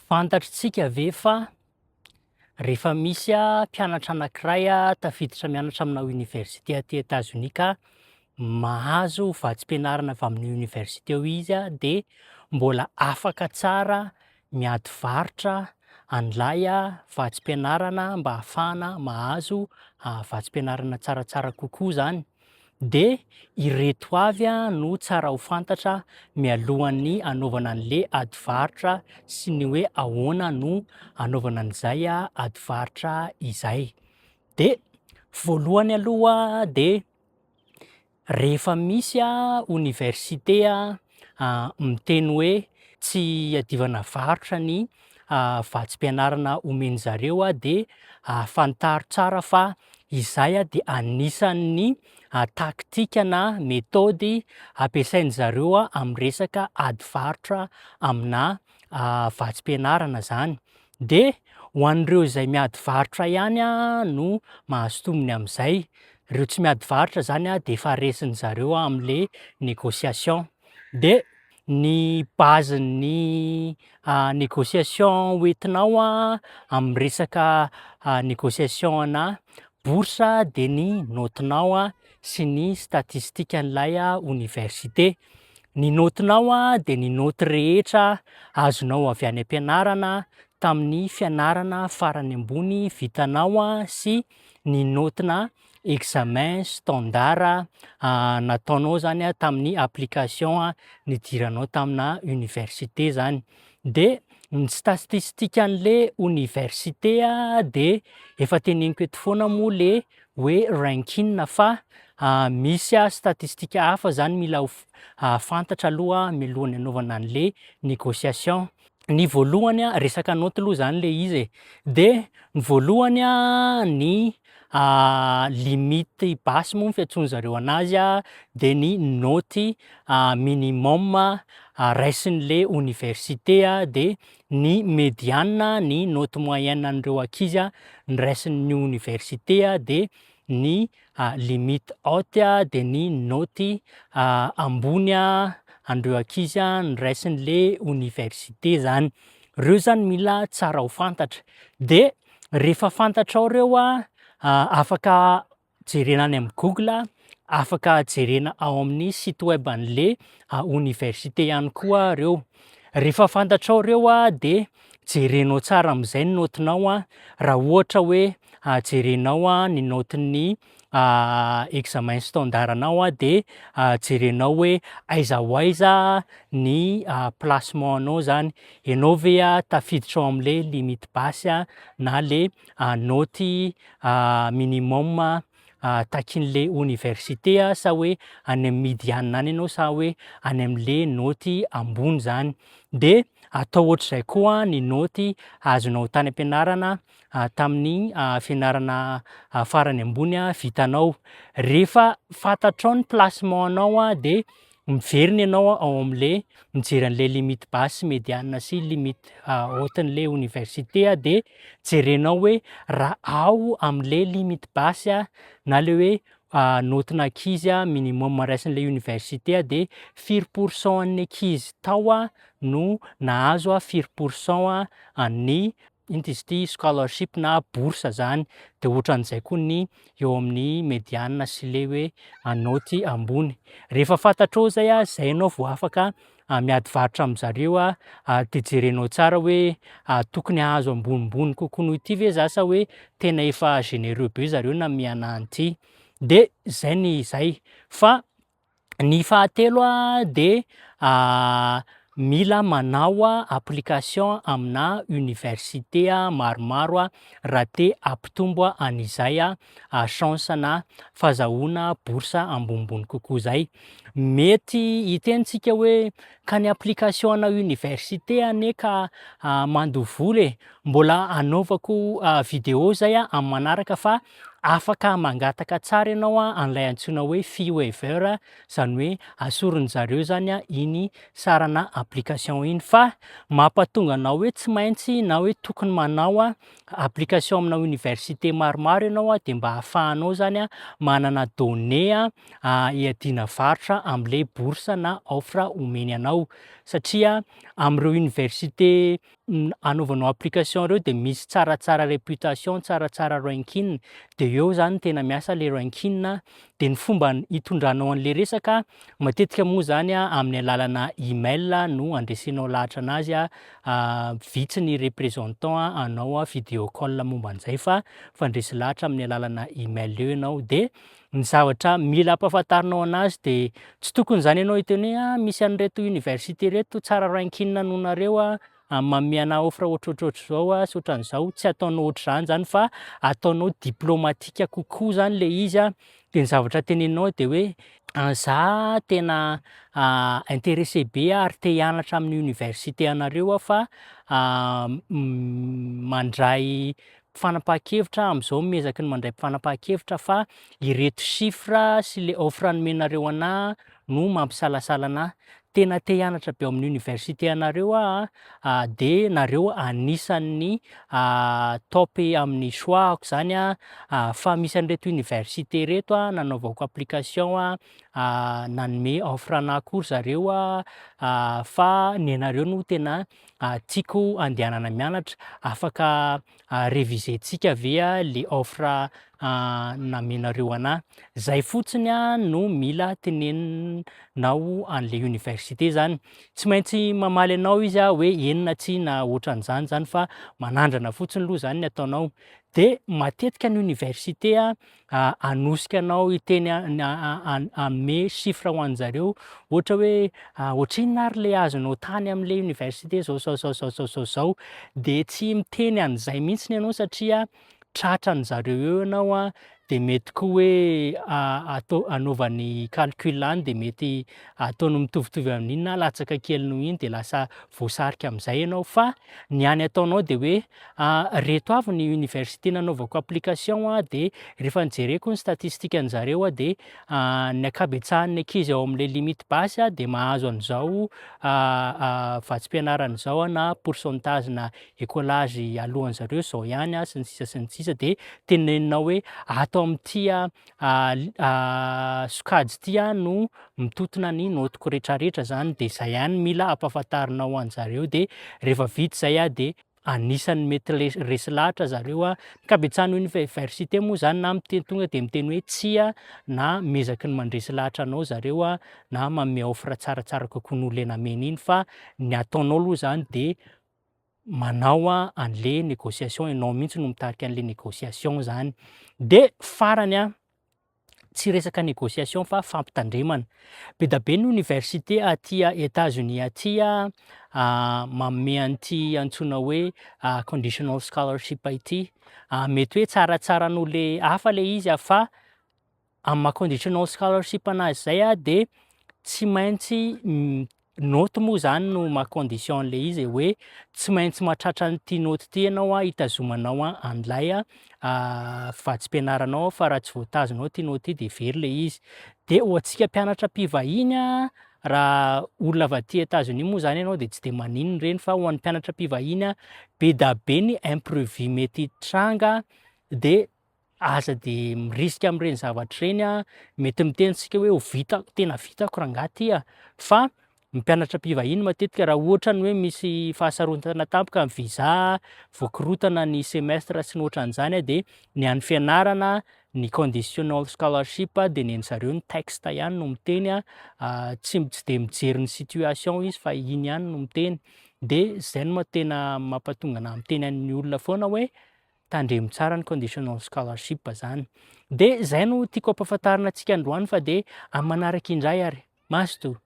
Fantatritsika ve fa rehefa misy mpianatra anankiray tafiditra mianatra aminà université aty États-Unis ka mahazo vatsim-pianarana avy amin'ny université ao izy de mbola afaka tsara miady varotra handlay vatsim-pianarana mba ahafahana mahazo vatsim-pianarana tsaratsara kokoa zany. De ireto avy no tsara ho fantatra mialohan'ny anaovana an'le ady varotra sy ny hoe ahoana no anaovana an'izay ady varotra izay. De voalohany aloha de rehefa misy université miteny hoe tsy iadivana varotra ny vatsim-pianarana omen'zareo de fantaro tsara fa izay de anisan'ny taktika na metôdy ampiasain'zareo am'resaka ady varotra aminà vatsim-pianarana zany. De ho an'ireo izay miady varotra ihany no mahazo tombony am'zay, reo tsy miady varotra zany de efa resin'zareo am'le négociation. De ny base-ny négociation hoentinao am'resaka négociation-na bourse de ny naotinao sy ny statistikan'lay université. Ny naotinao de ny naoty rehetra azonao avy any am-pianarana tamin'ny fianarana farany ambony vitanao sy ny naotina examen standard nataonao zany tamin'ny application nidiranao taminà université zany. De ny statistikan'le université de efa teneniko eto foana moa le hoe ranking fa misy statistika hafa zany mila fantatra aloha mialohan'ny anaovana an'le négociation. Ny voalohany resaka naoty aloha zany le izy e. De ny voalohany ny limite basse moa fiantsoan'zareo anazy de ny naoty minimum raisin'le université de ny médiane ny naoty moyenne an'ireo ankizy ny raisin'ny université de ny limite haute de ny naoty ambony an'ireo ankizy ny raisin'le université zany. Reo zany mila tsara ho fantatra. De rehefa fantatrao reo afaka jerena any am'Google, afaka jerena ao amin'ny site web an'le université ihany koa reo. Rehefa fantatrao reo de jerenao tsara am'zay ny naotinao raha ohatra hoe jerenao ny naotin'ny examen standard-nao de jerenao hoe aiza ho aiza ny placement-nao zany, ianao ve tafiditra ao am'le limite basse na le naoty minimum takin'le université sa hoe any am'midiane any ianao sa hoe any am'le naoty ambony zany. De atao ohatr'izay koa ny naoty azonao tany am-pianarana tamin'ny fianarana farany ambony vitanao. Rehefa fantatrao ny placement-nao de miverina ianao ao am'le mijery an'le limite basse, médiane sy limite haute-n'le université de jerenao hoe raha ao am'le limite basse na le hoe naotin'ankizy minimum raisin'le université de firy pourcent an'ny ankizy tao no nahazo firy pourcent ny ino izy ty scholarship na bourse zany. De ohatran'izay koa ny eo amin'ny médiane sy le hoe naoty ambony. Rehefa fantatrao zay zay anao vao afaka miady varotra am'zareo de jerenao tsara hoe tokony hahazo ambonimbony kokoa noho ity ve za sa hoe tena efa généreux be zareo na miana an'ty. De zay ny zay. Fa ny fahatelo de mila manao application aminà université maromaro raha te hampitombo an'izay chance-na fahazahoana bourse ambonimbony kokoa zay. Mety hitentsika hoe ka ny application-na université anie ka mandoha vola e, mbola anaovako vidéo zay am'manaraka fa afaka mangataka tsara ianao an'lay antsoina hoe fee waiver zany hoe asorin'zareo zany iny sarana application iny. Fa mampatonga anao hoe tsy maintsy na hoe tokony manao application aminà université maromaro ianao de mba ahafahanao zany manana données iadiana varotra am'le bourse na offre omeny anao. Satria am'ireo université anaovanao application reo de misy tsaratsara réputation, tsaratsara ranking, de eo zany tena miasa le ranking de ny fomba hitondranao an'le resaka matetika moa zany amin'ny alalana email no andresenao lahatra anazy vitsy ny représentant anao video call momba an'zay fa fandresy lahatra amin'ny alalana email eo ianao de ny zavatra mila ampahafantarinao anazy de tsy tokony zany ianao hiteny hoe misy an'ireto université reto tsara ranking noho nareo manome anà offre ohatrohatrohatry zao sy ohatran'izao, tsy ataonao ohatr'zany zany fa ataonao diplomatika kokoa zany le izy de ny zavatra teneninao de hoe za tena intéressé be ary te hianatra amin'ny université anareo fa mandray fanapahan-kevitra am'zao miezaky ny mandray fanapahan-kevitra fa ireto chiffre sy le offre nomenareo anà no mampisalasala anà. Tena te hianatra be ao amin'ny université anareo de nareo anisan'ny top amin'ny choix-ako zany fa misy an'ireto université reto nanaovako application nanome offre anà kory zareo fa ny anareo no tena tiako andehanana mianatra, afaka réviser-ntsika ve le offre namenareo anà? Zay fotsiny no mila teneninao an'le université zany. Tsy maintsy mamaly anao izy hoe enina tsia na ohatran'zany zany fa manandrana fotsiny aloha zany ny ataonao. De matetika ny université anosika anao hiteny hanome chiffre ho an'jareo ohatra hoe ohatrinona ary le azonao tany am'le université zao, de tsy miteny an'zay mihitsiny ianao satria tratran'zareo eo ianao de mety koa hoe anaovany calcul any de mety ataony mitovitovy amin'iny na latsaka kely noho iny de lasa voasarika am'zay ianao fa ny hany ataonao de hoe reto avy ny université nanaovako application de rehefa nijereko ny statistikan'jareo de ny ankabetsahan'ny ankizy ao am'le limite basse de mahazo an'zao vatsim-pianarana zao na pourcentage na écolage alohan'zareo zao ihany sy ny sisa de teneninao hoe ato am'ty sokajy ty no mitotona ny notiko rehetrarehetra zany de zay ihany mila ampahafantarinao an'jareo de rehefa vita zay de anisan'ny mety resy lahatra zareo ankabetsahan'ny université moa zany na miteny tonga de miteny hoe tsia na miezaky ny mandresy lahatra anao zareo na manome offre tsaratsara kokoa noho le nameny iny fa ny ataonao aloha zany de manao an'le négociation ianao mihitsy no mitarika an'le négociation zany. De farany tsy resaka négociation fa fampitandremana. Be da be ny université aty États-Unis aty manome an'ty antsoina hoe conditional scholarship ity. Mety hoe tsaratsara noho le hafa le izy fa am'maha conditional scholarship anazy zay de tsy maintsy naoty moa zany no maha-condition an'le izy hoe tsy maintsy mahatratra an'ty naoty ty ianao hitazomanao an'lay vatsim-pianaranao fa raha tsy voatazonao ty naoty ty de very le izy. De ho antsika mpianatra mpivahiny raha olona avy aty États-Unis moa zany ianao de tsy de maninona reny fa ho an'ny mpianatra mpivahiny be da be ny imprévu mety tranga de aza de mirisika am'reny zavatra reny mety miteny tsika hoe ho tena vitako rangahy ty fa mpianatra mpivahiny matetika raha ohatra ny hoe misy fahasarotana tampoka ny visa, voakorotana ny semestre sy ny ohatran'zany de ny an'ny fianarana ny conditional scholarship de ny an'zareo ny texte ihany no miteny tsy de mijery ny situation izy fa iny ihany no miteny. De zay no tena mampatonga anahy miteny amin'ny olona foana hoe tandremo tsara ny conditional scholarship zany. De zay no tiako ampahafantarina antsika androany fa de am'manaraka indray ary. Maso to.